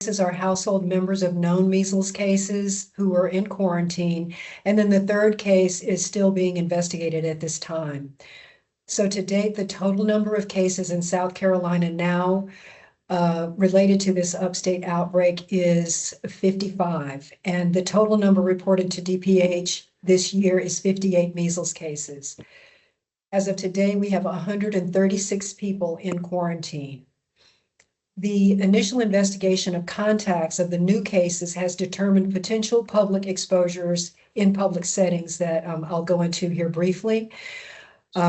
are household members of known measles cases who are in quarantine. And then the third case is still being investigated at this time. So to date, the total number of cases in South Carolina now related to this upstate outbreak is 55. And the total number reported to DPH this year is 58 measles cases. As of today, we have 136 people in quarantine. The initial investigation of contacts of the new cases has determined potential public exposures in public settings that I'll go into here briefly.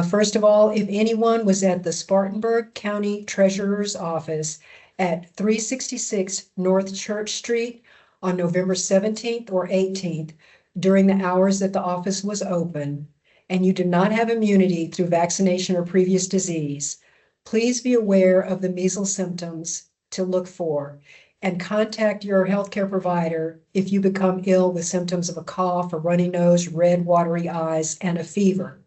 First of all, if anyone was at the Spartanburg County Treasurer's Office at 366 North Church Street on November 17th or 18th during the hours that the office was open, and you do not have immunity through vaccination or previous disease, please be aware of the measles symptoms to look for and contact your healthcare provider if you become ill with symptoms of a cough, a runny nose, red, watery eyes, and a fever.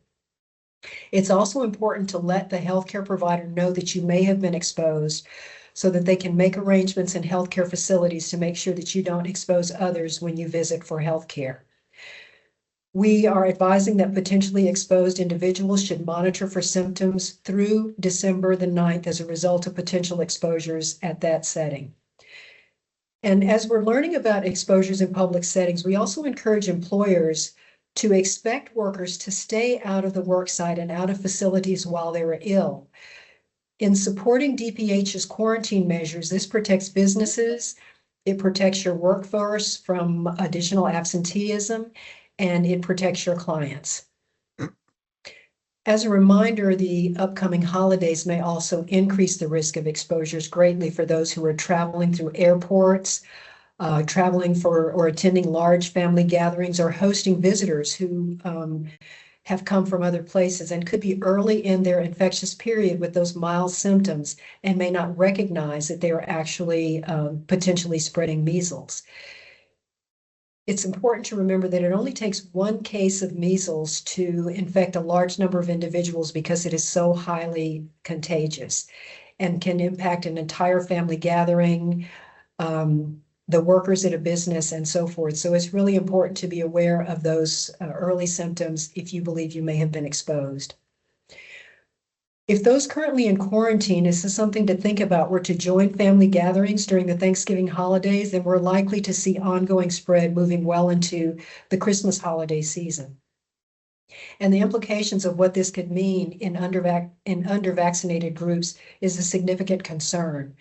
It's also important to let the healthcare provider know that you may have been exposed so that they can make arrangements in healthcare facilities to make sure that you don't expose others when you visit for healthcare. We are advising that potentially exposed individuals should monitor for symptoms through December the 9th as a result of potential exposures at that setting. And as we're learning about exposures in public settings, we also encourage employers to expect workers to stay out of the work site and out of facilities while they are ill. In supporting DPH's quarantine measures, this protects businesses, it protects your workforce from additional absenteeism, and it protects your clients. As a reminder, the upcoming holidays may also increase the risk of exposures greatly for those who are traveling through airports, traveling for or attending large family gatherings, or hosting visitors who have come from other places and could be early in their infectious period with those mild symptoms and may not recognize that they are actually potentially spreading measles. It's important to remember that it only takes one case of measles to infect a large number of individuals because it is so highly contagious and can impact an entire family gathering, the workers at a business, and so forth. So it's really important to be aware of those early symptoms if you believe you may have been exposed. If those currently in quarantine, this is something to think about, were to join family gatherings during the Thanksgiving holidays, then we're likely to see ongoing spread moving well into the Christmas holiday season. And the implications of what this could mean in under-vaccinated groups is a significant concern.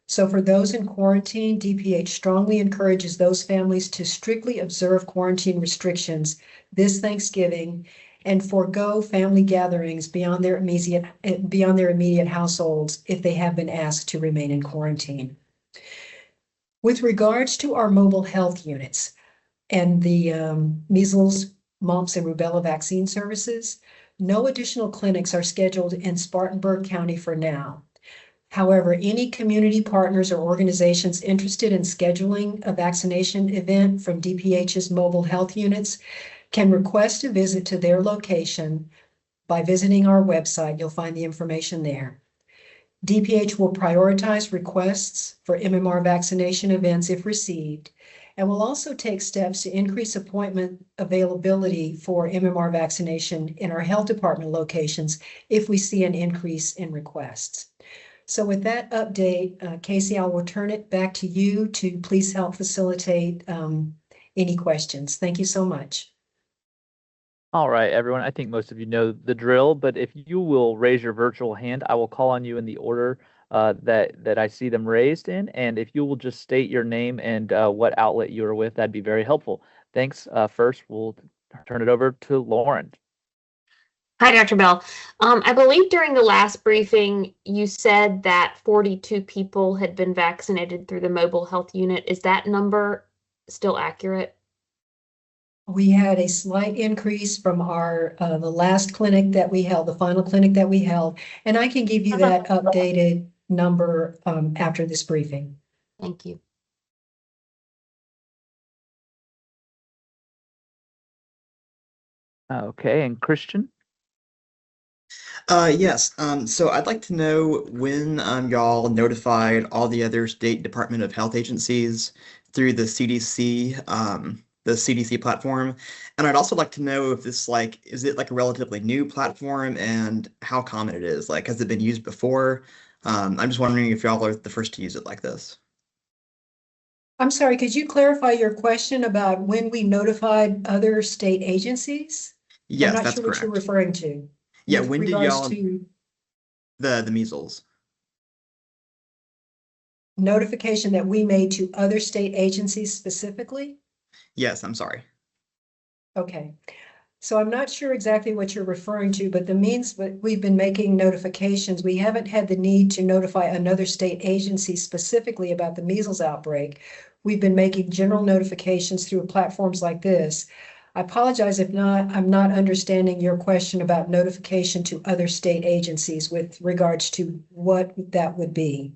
So for those in quarantine, DPH strongly encourages those families to strictly observe quarantine restrictions this Thanksgiving and forego family gatherings beyond their immediate households if they have been asked to remain in quarantine. With regards to our mobile health units and the measles, mumps, and rubella vaccine services, no additional clinics are scheduled in Spartanburg County for now. However, any community partners or organizations interested in scheduling a vaccination event from DPH's mobile health units can request a visit to their location by visiting our website. You'll find the information there. DPH will prioritize requests for MMR vaccination events if received, and will also take steps to increase appointment availability for MMR vaccination in our health department locations if we see an increase in requests. So with that update, Casey, I will turn it back to you to please help facilitate any questions. Thank you so much. All right, everyone. I think most of you know the drill, but if you will raise your virtual hand, I will call on you in the order that I see them raised in. And if you will just state your name and what outlet you are with, that'd be very helpful. Thanks. First, we'll turn it over to Lauren. Hi, Dr. Bell. I believe during the last briefing, you said that 42 people had been vaccinated through the mobile health unit. Is that number still accurate? We had a slight increase from our the last clinic that we held, the final clinic that we held, and I can give you that updated number after this briefing. Thank you. Okay, and Christian? Yes. So I'd like to know when y'all notified all the other state Department of Health agencies through the CDC platform. And I'd also like to know if this is it like a relatively new platform and how common it is? Like, has it been used before? I'm just wondering if y'all are the first to use it like this. I'm sorry, could you clarify your question about when we notified other state agencies? I'm Yes, not that's sure what you're correct. referring to Yeah, with when did regards y'all to the measles? notification that we made to other state agencies specifically? Yes, I'm sorry. Okay. So I'm not sure exactly what you're referring to, but the means that we've been making notifications, we haven't had the need to notify another state agency specifically about the measles outbreak. We've been making general notifications through platforms like this. I apologize if not, I'm not understanding your question about notification to other state agencies with regards to what that would be.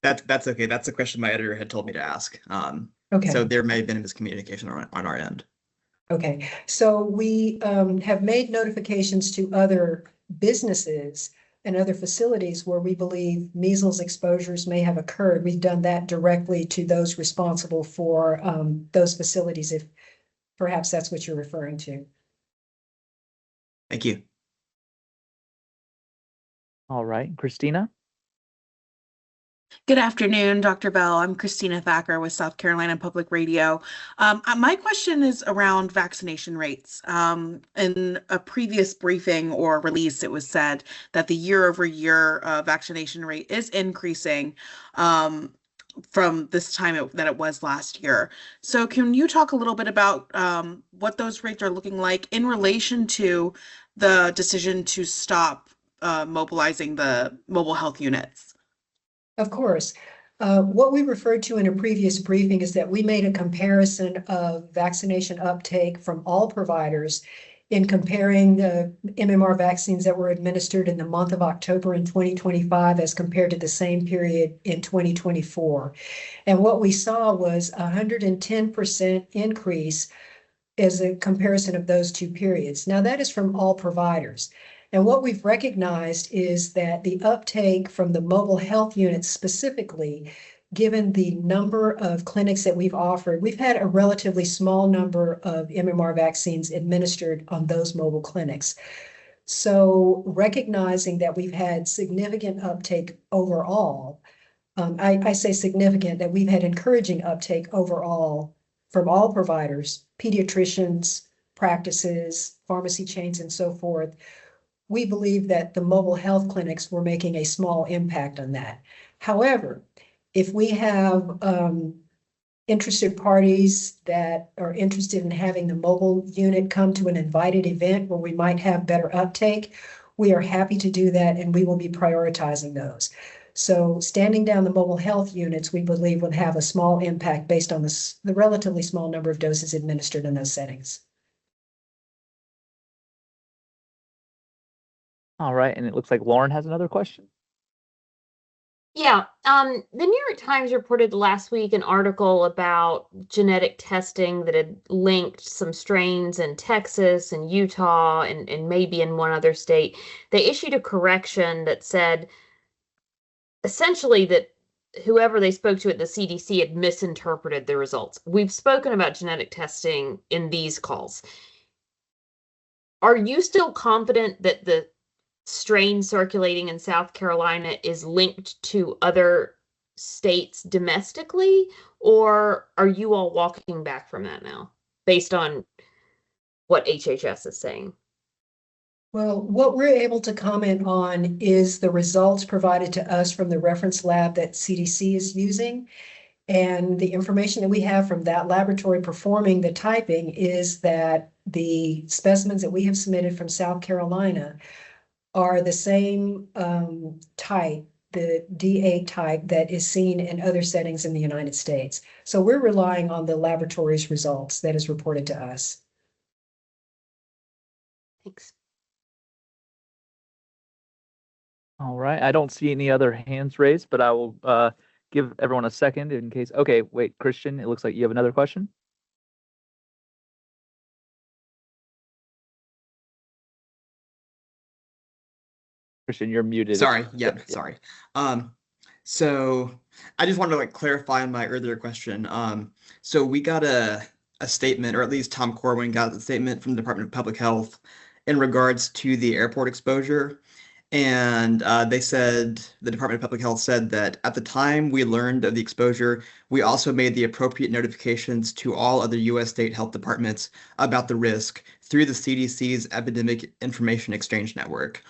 That's okay. That's a question my editor had told me to ask. So Okay. there may have been a miscommunication on our end. Okay, so we have made notifications to other businesses and other facilities where we believe measles exposures may have occurred. We've done that directly to those responsible for those facilities, if perhaps that's what you're referring to. Thank you. All right, Christina? Good afternoon, Dr. Bell. I'm Christina Thacker with South Carolina Public Radio. My question is around vaccination rates. In a previous briefing or release, it was said that the year-over-year vaccination rate is increasing from this time that it was last year. So can you talk a little bit about what those rates are looking like in relation to the decision to stop mobilizing the mobile health units? Of course. What we referred to in a previous briefing is that we made a comparison of vaccination uptake from all providers in comparing the MMR vaccines that were administered in the month of October in 2025 as compared to the same period in 2024. And what we saw was a 110% increase as a comparison of those two periods. Now, that is from all providers. And what we've recognized is that the uptake from the mobile health units specifically, given the number of clinics that we've offered, we've had a relatively small number of MMR vaccines administered on those mobile clinics. So recognizing that we've had significant uptake overall, I say significant, that we've had encouraging uptake overall from all providers, pediatricians, practices, pharmacy chains, and so forth. We believe that the mobile health clinics were making a small impact on that. However, if we have interested parties that are interested in having the mobile unit come to an invited event where we might have better uptake, we are happy to do that, and we will be prioritizing those. So standing down the mobile health units, we believe would have a small impact based on the relatively small number of doses administered in those settings. All right, and it looks like Lauren has another question. Yeah, the New York Times reported last week an article about genetic testing that had linked some strains in Texas and Utah and maybe in one other state. They issued a correction that said essentially that whoever they spoke to at the CDC had misinterpreted the results. We've spoken about genetic testing in these calls. Are you still confident that the strain circulating in South Carolina is linked to other states domestically, or are you all walking back from that now based on what HHS is saying? Well, what we're able to comment on is the results provided to us from the reference lab that CDC is using. And the information that we have from that laboratory performing the typing is that the specimens that we have submitted from South Carolina are the same type, the D8 type that is seen in other settings in the United States. So we're relying on the laboratory's results that is reported to us. Thanks. All right, I don't see any other hands raised, but I will give everyone a second in case. Okay, wait, Christian, it looks like you have another question. Christian, you're muted. Sorry. Yeah. Sorry. So I just wanted to clarify my earlier question. So we got a statement, or at least Tom Corwin got the statement from the Department of Public Health in regards to the airport exposure. And they said, the Department of Public Health said that at the time we learned of the exposure, we also made the appropriate notifications to all other U.S. state health departments about the risk through the CDC's Epidemic Information Exchange Network.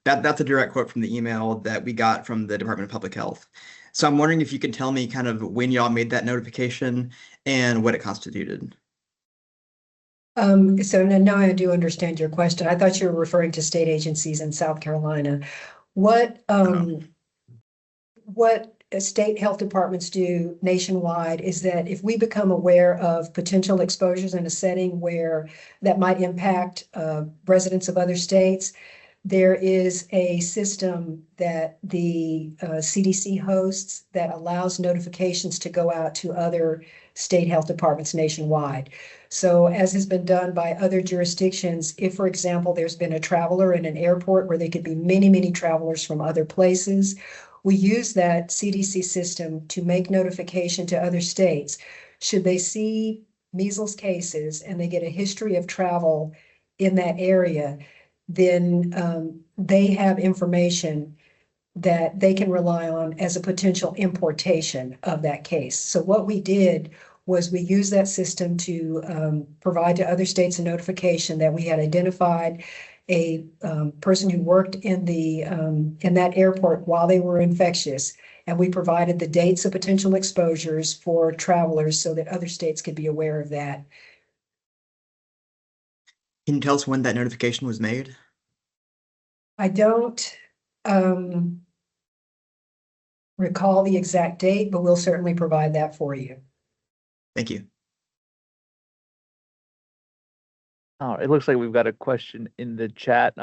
That's a direct quote from the email that we got from the Department of Public Health. So I'm wondering if you could tell me kind of when y'all made that notification and what it constituted. So now I do understand your question. I thought you were referring to state agencies in South Carolina. What state health departments do nationwide is that if we become aware of potential exposures in a setting where that might impact residents of other states, there is a system that the CDC hosts that allows notifications to go out to other state health departments nationwide. So as has been done by other jurisdictions, if, for example, there's been a traveler in an airport where there could be many, many travelers from other places, we use that CDC system to make notification to other states. Should they see measles cases and they get a history of travel in that area, then they have information that they can rely on as a potential importation of that case. So what we did was we used that system to provide to other states a notification that we had identified a person who worked in that airport while they were infectious, and we provided the dates of potential exposures for travelers so that other states could be aware of that. Can you tell us when that notification was made? I don't recall the exact date, but we'll certainly provide that for you. Thank you. Oh, it looks like we've got a question in the chat.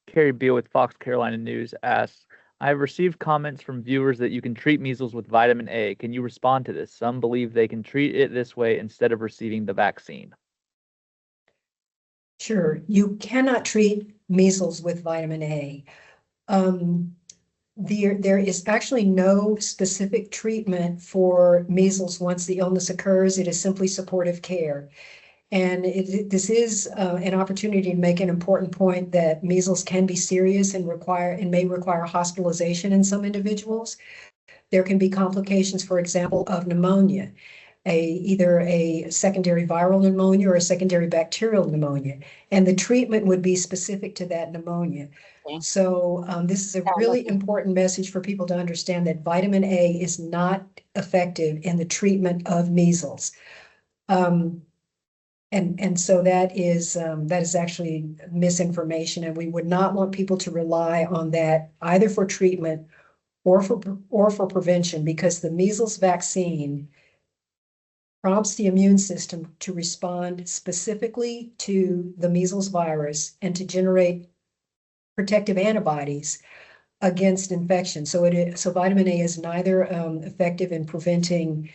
Carrie Beal with Fox Carolina News asks, I have received comments from viewers that you can treat measles with vitamin A. Can you respond to this? Some believe they can treat it this way instead of receiving the vaccine. Sure, you cannot treat measles with vitamin A. There is actually no specific treatment for measles once the illness occurs. It is simply supportive care. And this is an opportunity to make an important point that measles can be serious and may require hospitalization in some individuals. There can be complications, for example, of pneumonia, either a secondary viral pneumonia or a secondary bacterial pneumonia. And the treatment would be specific to that pneumonia. Okay. So this is a really important message for people to understand that vitamin A is not effective in the treatment of measles. And so that is actually misinformation, and we would not want people to rely on that either for treatment or for prevention, because the measles vaccine prompts the immune system to respond specifically to the measles virus and to generate protective antibodies against infection. So vitamin A is neither effective in preventing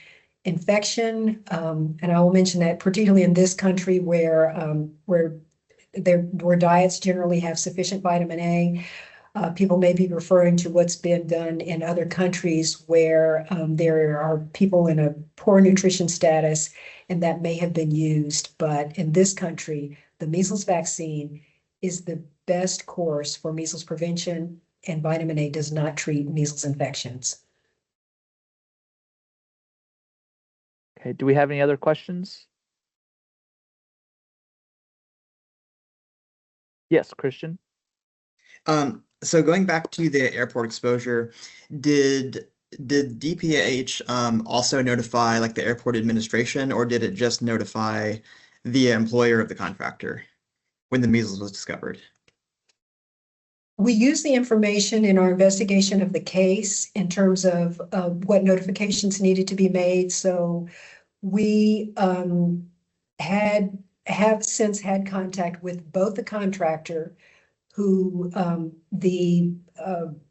infection, and I will mention that particularly in this country where diets generally have sufficient vitamin A. People may be referring to what's been done in other countries where there are people in a poor nutrition status, and that may have been used. But in this country, the measles vaccine is the best course for measles prevention, and vitamin A does not treat measles infections. Okay, do we have any other questions? Yes, Christian. So going back to the airport exposure, did DPH also notify the airport administration, or did it just notify the employer of the contractor when the measles was discovered? We use the information in our investigation of the case in terms of what notifications needed to be made. So we have since had contact with both the contractor, who the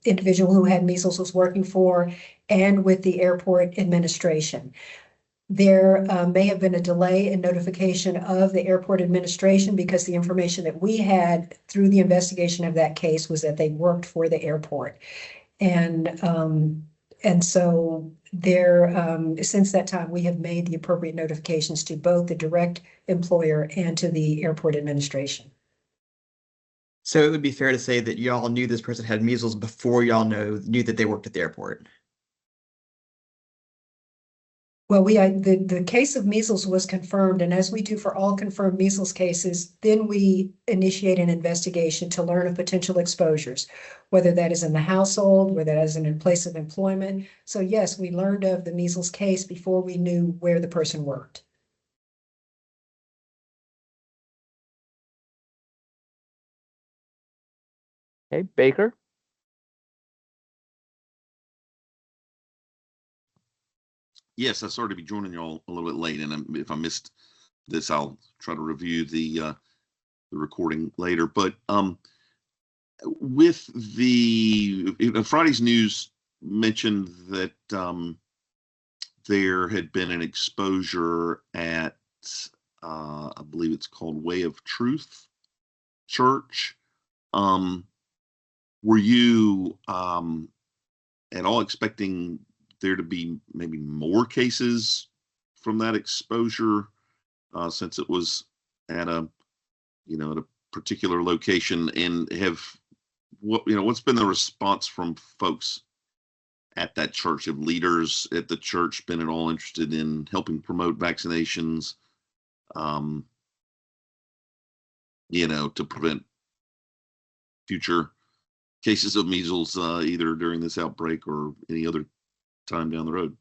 individual who had measles was working for, and with the airport administration. There may have been a delay in notification of the airport administration because the information that we had through the investigation of that case was that they worked for the airport. And so since that time, we have made the appropriate notifications to both the direct employer and to the airport administration. So it would be fair to say that y'all knew this person had measles before y'all knew that they worked at the airport. Well, the case of measles was confirmed, and as we do for all confirmed measles cases, then we initiate an investigation to learn of potential exposures, whether that is in the household, whether that is in a place of employment. So yes, we learned of the measles case before we knew where the person worked. Okay, Baker. Yes, I started to be joining y'all a little bit late, and if I missed this, I'll try to review the recording later. But with the Friday's news mentioned that there had been an exposure at I believe it's called Way of Truth Church. Were you at all expecting there to be maybe more cases from that exposure, since it was at a particular location? And what's been the response from folks at that church? Have leaders at the church been at all interested in helping promote vaccinations, to prevent future cases of measles, either during this outbreak or any other time down the road?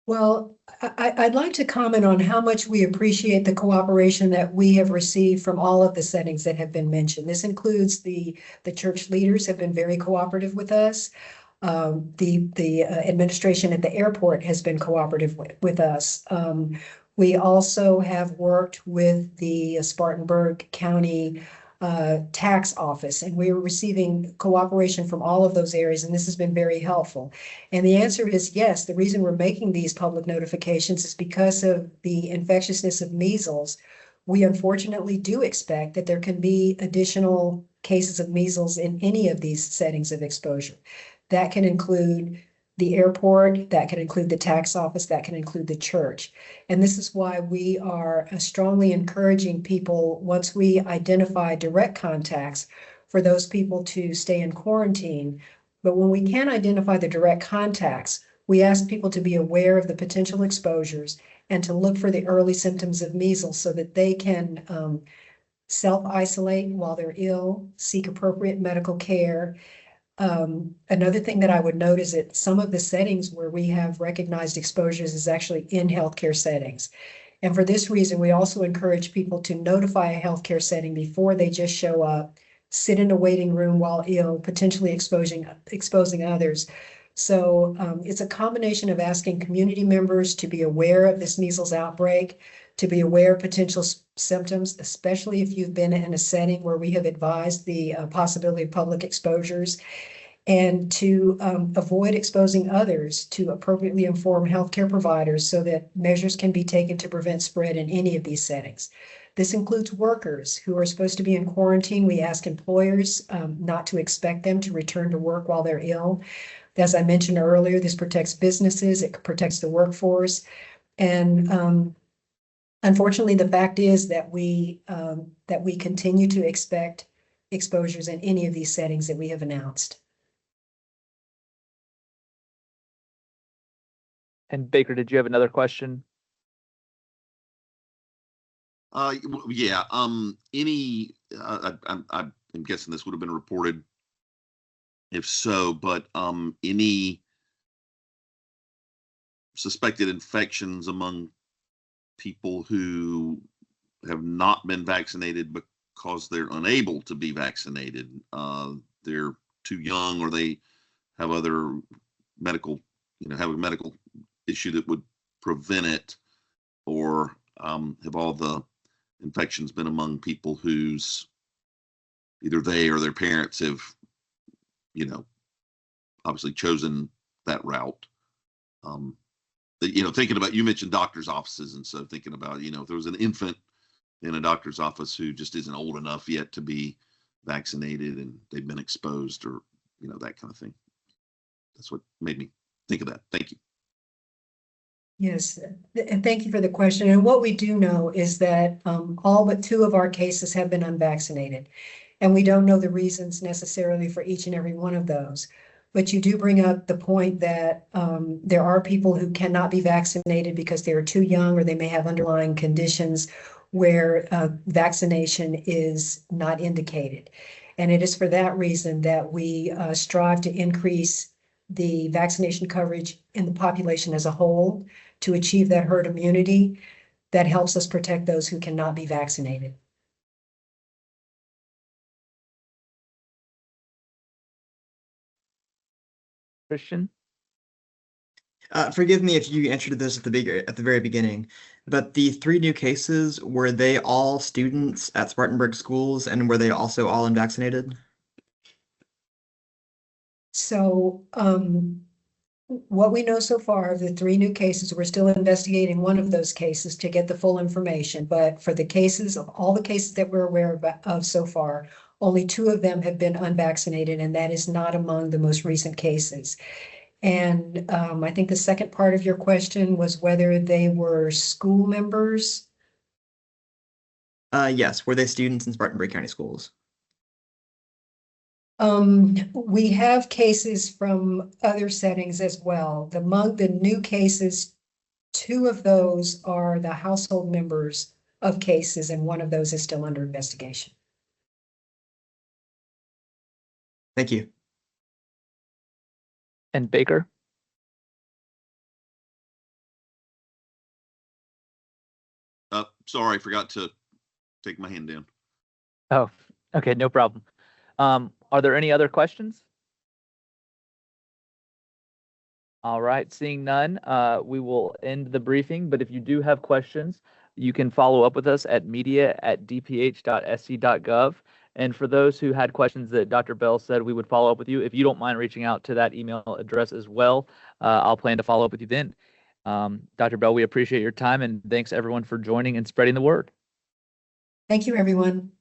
Well, I'd like to comment on how much we appreciate the cooperation that we have received from all of the settings that have been mentioned. This includes the church leaders have been very cooperative with us. The administration at the airport has been cooperative with us. We also have worked with the Spartanburg County tax office, and we are receiving cooperation from all of those areas, and this has been very helpful. And the answer is yes. The reason we're making these public notifications is because of the infectiousness of measles. We unfortunately do expect that there can be additional cases of measles in any of these settings of exposure. That can include the airport, that can include the tax office, that can include the church. And this is why we are strongly encouraging people, once we identify direct contacts, for those people to stay in quarantine. But when we can identify the direct contacts, we ask people to be aware of the potential exposures and to look for the early symptoms of measles so that they can self-isolate while they're ill, seek appropriate medical care. Another thing that I would note is that some of the settings where we have recognized exposures is actually in healthcare settings. And for this reason, we also encourage people to notify a healthcare setting before they just show up, sit in a waiting room while ill, potentially exposing others. So it's a combination of asking community members to be aware of this measles outbreak, to be aware of potential symptoms, especially if you've been in a setting where we have advised the possibility of public exposures, and to avoid exposing others, to appropriately inform healthcare providers so that measures can be taken to prevent spread in any of these settings. This includes workers who are supposed to be in quarantine. We ask employers not to expect them to return to work while they're ill. As I mentioned earlier, this protects businesses, it protects the workforce. And unfortunately, the fact is that we continue to expect exposures in any of these settings that we have announced. And Baker, did you have another question? Yeah. I'm guessing this would have been reported if so, but any suspected infections among people who have not been vaccinated because they're unable to be vaccinated, they're too young, or they have other medical, have a medical issue that would prevent it, or have all the infections been among people whose either they or their parents have, obviously chosen that route? thinking about, you mentioned doctor's offices, and so thinking about, if there was an infant in a doctor's office who just isn't old enough yet to be vaccinated and they've been exposed, or, that kind of thing. That's what made me think of that. Thank you. Yes, and thank you for the question. And what we do know is that all but 2 of our cases have been unvaccinated. And we don't know the reasons necessarily for each and every one of those. But you do bring up the point that there are people who cannot be vaccinated because they are too young, or they may have underlying conditions where vaccination is not indicated. And it is for that reason that we strive to increase the vaccination coverage in the population as a whole to achieve that herd immunity that helps us protect those who cannot be vaccinated. Christian? Forgive me if you answered this at the very beginning, but the 3 new cases, were they all students at Spartanburg schools, and were they also all unvaccinated? So what we know so far of the 3 new cases, we're still investigating one of those cases to get the full information. But for the cases, of all the cases that we're aware of so far, only 2 of them have been unvaccinated, and that is not among the most recent cases. And I think the second part of your question was whether they were school members. Yes. Were they students in Spartanburg County schools? We have cases from other settings as well. Among the new cases, 2 of those are the household members of cases, and one of those is still under investigation. Thank you. And Baker? Sorry, I forgot to take my hand down. Oh, okay, no problem. Are there any other questions? All right, seeing none, we will end the briefing, but if you do have questions, you can follow up with us at media@dph.sc.gov. And for those who had questions that Dr. Bell said we would follow up with you, if you don't mind reaching out to that email address as well, I'll plan to follow up with you then. Dr. Bell, we appreciate your time, and thanks everyone for joining and spreading the word. Thank you, everyone.